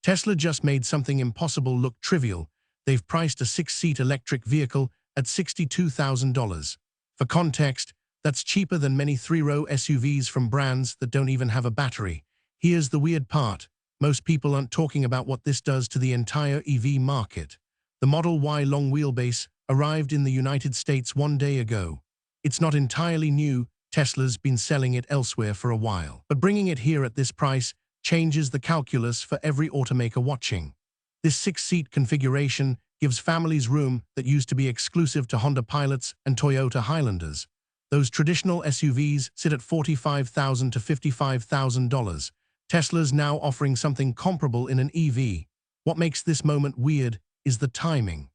Tesla just made something impossible look trivial. They've priced a 6-seat electric vehicle at $62,000. For context, that's cheaper than many 3-row SUVs from brands that don't even have a battery. Here's the weird part. Most people aren't talking about what this does to the entire EV market. The Model Y Long-Wheelbase arrived in the United States 1 day ago. It's not entirely new. Tesla's been selling it elsewhere for a while. But bringing it here at this price changes the calculus for every automaker watching. This 6-seat configuration gives families room that used to be exclusive to Honda Pilots and Toyota Highlanders. Those traditional SUVs sit at $45,000 to $55,000. Tesla's now offering something comparable in an EV. What makes this moment weird is the timing.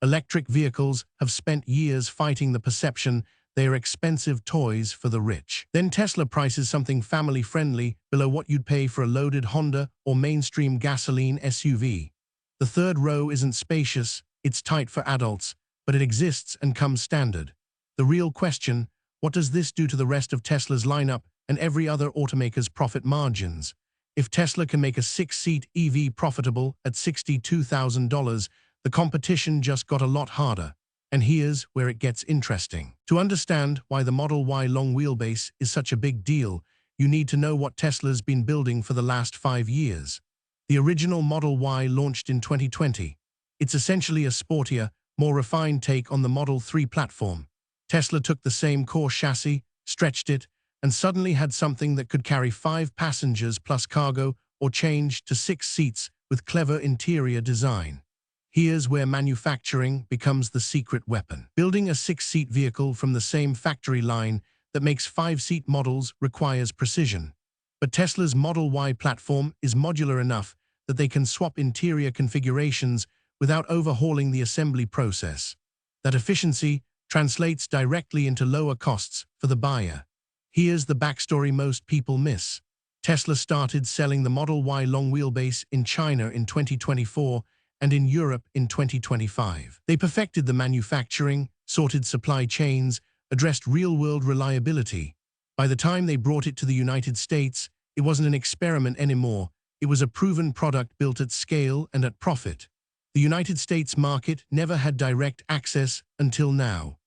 Electric vehicles have spent years fighting the perception they are expensive toys for the rich. Then Tesla prices something family-friendly below what you'd pay for a loaded Honda or mainstream gasoline SUV. The third row isn't spacious, it's tight for adults, but it exists and comes standard. The real question, what does this do to the rest of Tesla's lineup and every other automaker's profit margins? If Tesla can make a 6-seat EV profitable at $62,000, the competition just got a lot harder. And here's where it gets interesting. To understand why the Model Y Long-Wheelbase is such a big deal, you need to know what Tesla's been building for the last 5 years. The original Model Y launched in 2020. It's essentially a sportier, more refined take on the Model 3 platform. Tesla took the same core chassis, stretched it, and suddenly had something that could carry 5 passengers plus cargo or change to 6 seats with clever interior design. Here's where manufacturing becomes the secret weapon. Building a 6-seat vehicle from the same factory line that makes 5-seat models requires precision. But Tesla's Model Y platform is modular enough that they can swap interior configurations without overhauling the assembly process. That efficiency translates directly into lower costs for the buyer. Here's the backstory most people miss. Tesla started selling the Model Y Long-Wheelbase in China in 2024 and in Europe in 2025. They perfected the manufacturing, sorted supply chains, addressed real-world reliability. By the time they brought it to the United States, it wasn't an experiment anymore. It was a proven product built at scale and at profit. The United States market never had direct access until now.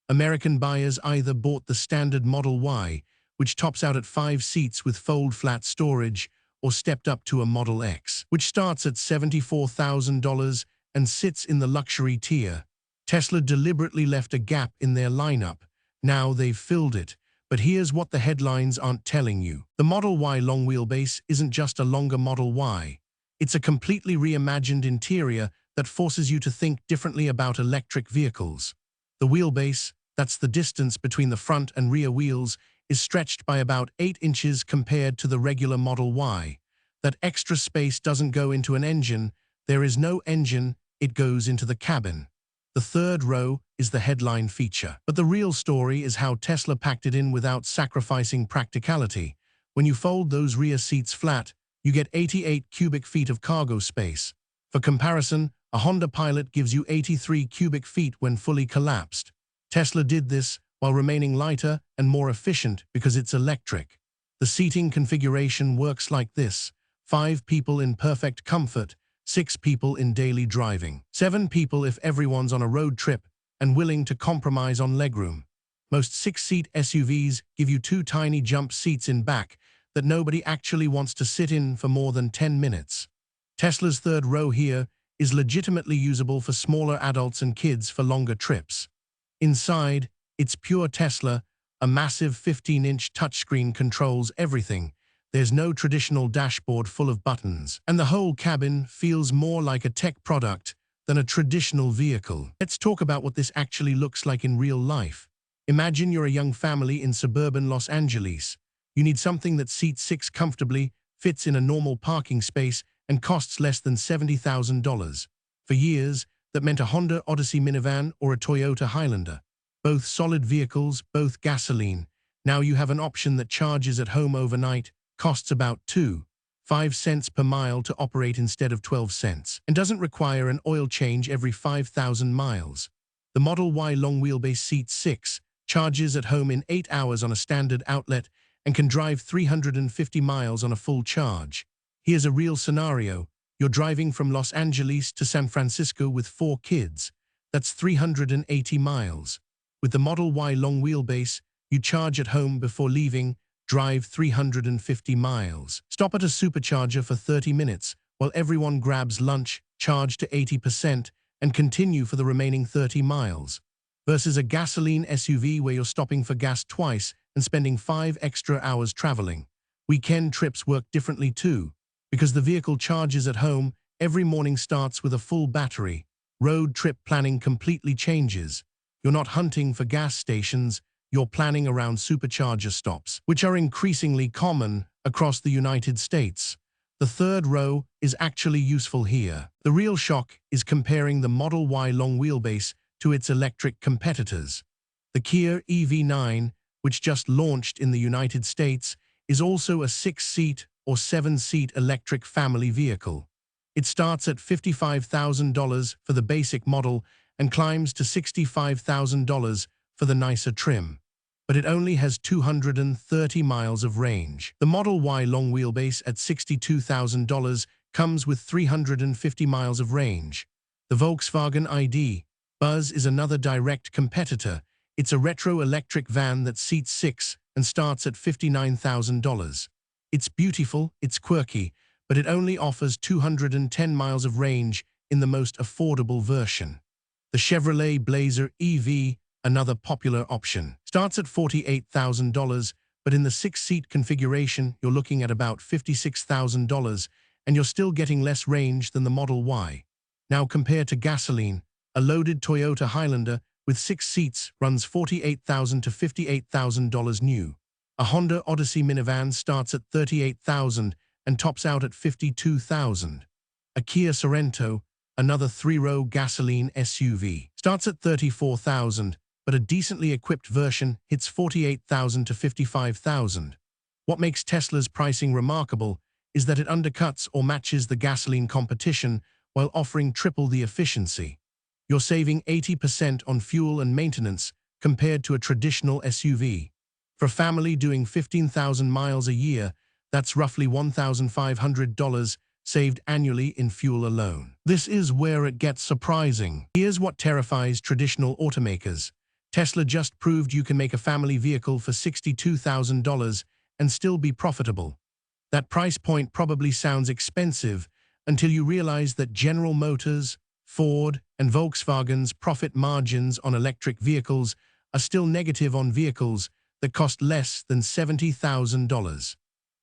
American buyers either bought the standard Model Y, which tops out at 5 seats with fold-flat storage, or stepped up to a Model X, which starts at $74,000 and sits in the luxury tier. Tesla deliberately left a gap in their lineup. Now they've filled it. But here's what the headlines aren't telling you. The Model Y Long-Wheelbase isn't just a longer Model Y. It's a completely reimagined interior that forces you to think differently about electric vehicles. The wheelbase, that's the distance between the front and rear wheels, is stretched by about 8 inches compared to the regular Model Y. That extra space doesn't go into an engine. There is no engine, it goes into the cabin. The third row is the headline feature. But the real story is how Tesla packed it in without sacrificing practicality. When you fold those rear seats flat, you get 88 cubic feet of cargo space. For comparison, a Honda Pilot gives you 83 cubic feet when fully collapsed. Tesla did this while remaining lighter and more efficient because it's electric. The seating configuration works like this: 5 people in perfect comfort, 6 people in daily driving, 7 people if everyone's on a road trip and willing to compromise on legroom. Most 6-seat SUVs give you 2 tiny jump seats in back that nobody actually wants to sit in for more than 10 minutes. Tesla's third row here is legitimately usable for smaller adults and kids for longer trips. Inside, it's pure Tesla. A massive 15-inch touchscreen controls everything. There's no traditional dashboard full of buttons, and the whole cabin feels more like a tech product than a traditional vehicle. Let's talk about what this actually looks like in real life. Imagine you're a young family in suburban Los Angeles. You need something that seats 6 comfortably, fits in a normal parking space, and costs less than $70,000. For years, that meant a Honda Odyssey minivan or a Toyota Highlander. Both solid vehicles, both gasoline. Now you have an option that charges at home overnight, costs about 2.5 cents per mile to operate instead of 12 cents, and doesn't require an oil change every 5,000 miles. The Model Y Long-Wheelbase seats 6, charges at home in 8 hours on a standard outlet, and can drive 350 miles on a full charge. Here's a real scenario. You're driving from Los Angeles to San Francisco with 4 kids. That's 380 miles. With the Model Y Long-Wheelbase, you charge at home before leaving, drive 350 miles. Stop at a supercharger for 30 minutes while everyone grabs lunch, charge to 80%, and continue for the remaining 30 miles. Versus a gasoline SUV where you're stopping for gas twice and spending 5 extra hours traveling. Weekend trips work differently too. Because the vehicle charges at home, every morning starts with a full battery. Road trip planning completely changes. You're not hunting for gas stations, you're planning around supercharger stops, which are increasingly common across the United States. The third row is actually useful here. The real shock is comparing the Model Y Long-Wheelbase to its electric competitors. The Kia EV9, which just launched in the United States, is also a 6-seat or 7-seat electric family vehicle. It starts at $55,000 for the basic model and climbs to $65,000 for the nicer trim. But it only has 230 miles of range. The Model Y Long-Wheelbase at $62,000 comes with 350 miles of range. The Volkswagen ID Buzz is another direct competitor. It's a retro electric van that seats 6 and starts at $59,000. It's beautiful, it's quirky, but it only offers 210 miles of range in the most affordable version. The Chevrolet Blazer EV, another popular option, starts at $48,000, but in the 6-seat configuration, you're looking at about $56,000, and you're still getting less range than the Model Y. Now compare to gasoline. A loaded Toyota Highlander with 6 seats runs $48,000 to $58,000 new. A Honda Odyssey minivan starts at $38,000 and tops out at $52,000. A Kia Sorento, another 3-row gasoline SUV, starts at $34,000, but a decently equipped version hits $48,000 to $55,000. What makes Tesla's pricing remarkable is that it undercuts or matches the gasoline competition while offering triple the efficiency. You're saving 80% on fuel and maintenance compared to a traditional SUV. For a family doing 15,000 miles a year, that's roughly $1,500 saved annually in fuel alone. This is where it gets surprising. Here's what terrifies traditional automakers. Tesla just proved you can make a family vehicle for $62,000 and still be profitable. That price point probably sounds expensive until you realize that General Motors, Ford, and Volkswagen's profit margins on electric vehicles are still negative on vehicles that cost less than $70,000.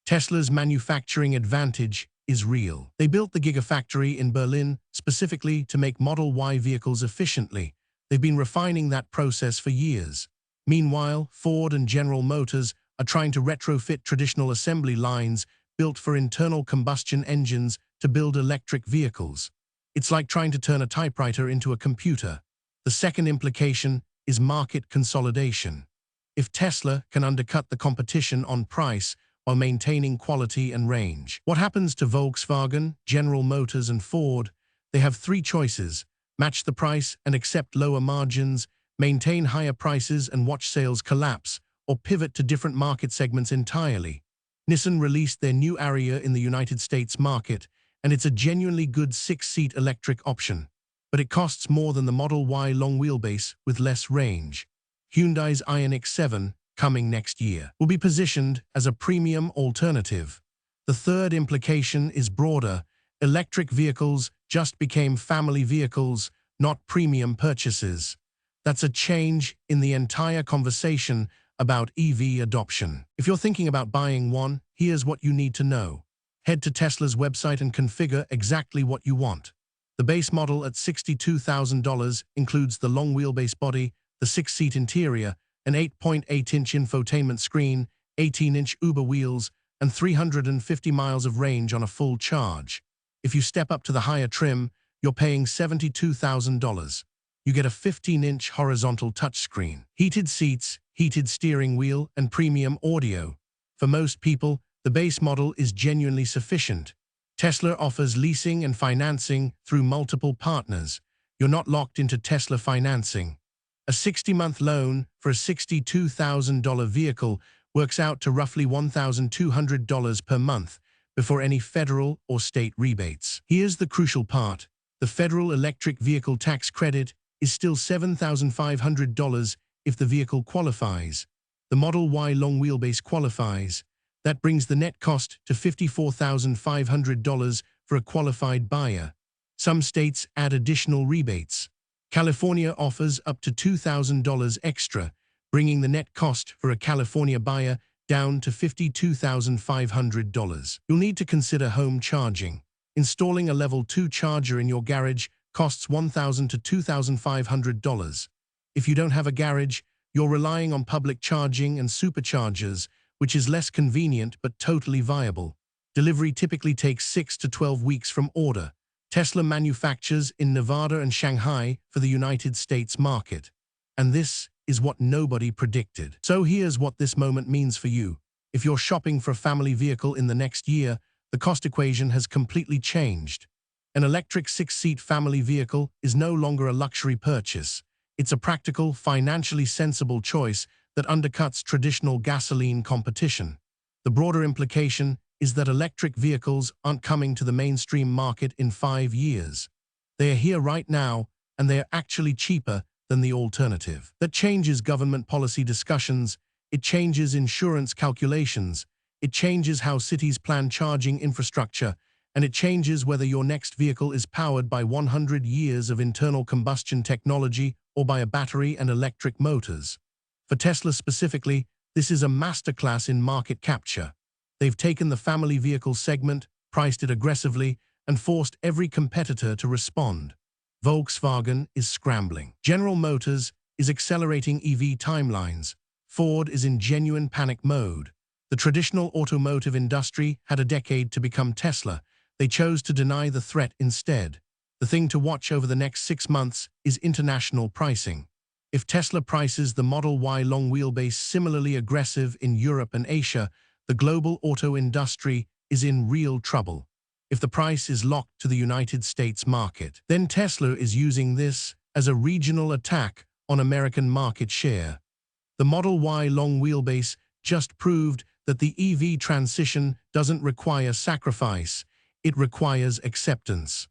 Tesla's manufacturing advantage is real. They built the Gigafactory in Berlin specifically to make Model Y vehicles efficiently. They've been refining that process for years. Meanwhile, Ford and General Motors are trying to retrofit traditional assembly lines built for internal combustion engines to build electric vehicles. It's like trying to turn a typewriter into a computer. The second implication is market consolidation. If Tesla can undercut the competition on price while maintaining quality and range, what happens to Volkswagen, General Motors, and Ford? They have 3 choices: match the price and accept lower margins, maintain higher prices and watch sales collapse, or pivot to different market segments entirely. Nissan released their new Ariya in the United States market, and it's a genuinely good 6-seat electric option. But it costs more than the Model Y Long-Wheelbase with less range. Hyundai's Ioniq 7, coming next year, will be positioned as a premium alternative. The third implication is broader. Electric vehicles just became family vehicles, not premium purchases. That's a change in the entire conversation about EV adoption. If you're thinking about buying one, here's what you need to know. Head to Tesla's website and configure exactly what you want. The base model at $62,000 includes the long wheelbase body, the 6-seat interior, an 8.8-inch infotainment screen, 18-inch Uber wheels, and 350 miles of range on a full charge. If you step up to the higher trim, you're paying $72,000. You get a 15-inch horizontal touchscreen, heated seats, heated steering wheel, and premium audio. For most people, the base model is genuinely sufficient. Tesla offers leasing and financing through multiple partners. You're not locked into Tesla financing. A 60-month loan for a $62,000 vehicle works out to roughly $1,200 per month, before any federal or state rebates. Here's the crucial part. The federal electric vehicle tax credit is still $7,500 if the vehicle qualifies. The Model Y Long-Wheelbase qualifies. That brings the net cost to $54,500 for a qualified buyer. Some states add additional rebates. California offers up to $2,000 extra, bringing the net cost for a California buyer down to $52,500. You'll need to consider home charging. Installing a level 2 charger in your garage costs $1,000 to $2,500. If you don't have a garage, you're relying on public charging and superchargers, which is less convenient but totally viable. Delivery typically takes 6 to 12 weeks from order. Tesla manufactures in Nevada and Shanghai for the United States market. And this is what nobody predicted. So here's what this moment means for you. If you're shopping for a family vehicle in the next year, the cost equation has completely changed. An electric 6-seat family vehicle is no longer a luxury purchase. It's a practical, financially sensible choice that undercuts traditional gasoline competition. The broader implication is that electric vehicles aren't coming to the mainstream market in 5 years. They are here right now, and they are actually cheaper than the alternative. That changes government policy discussions, it changes insurance calculations, it changes how cities plan charging infrastructure, and it changes whether your next vehicle is powered by 100 years of internal combustion technology or by a battery and electric motors. For Tesla specifically, this is a masterclass in market capture. They've taken the family vehicle segment, priced it aggressively, and forced every competitor to respond. Volkswagen is scrambling. General Motors is accelerating EV timelines. Ford is in genuine panic mode. The traditional automotive industry had a decade to become Tesla. They chose to deny the threat instead. The thing to watch over the next 6 months is international pricing. If Tesla prices the Model Y Long-Wheelbase similarly aggressive in Europe and Asia, the global auto industry is in real trouble. If the price is locked to the United States market, then Tesla is using this as a regional attack on American market share. The Model Y Long-Wheelbase just proved that the EV transition doesn't require sacrifice, it requires acceptance.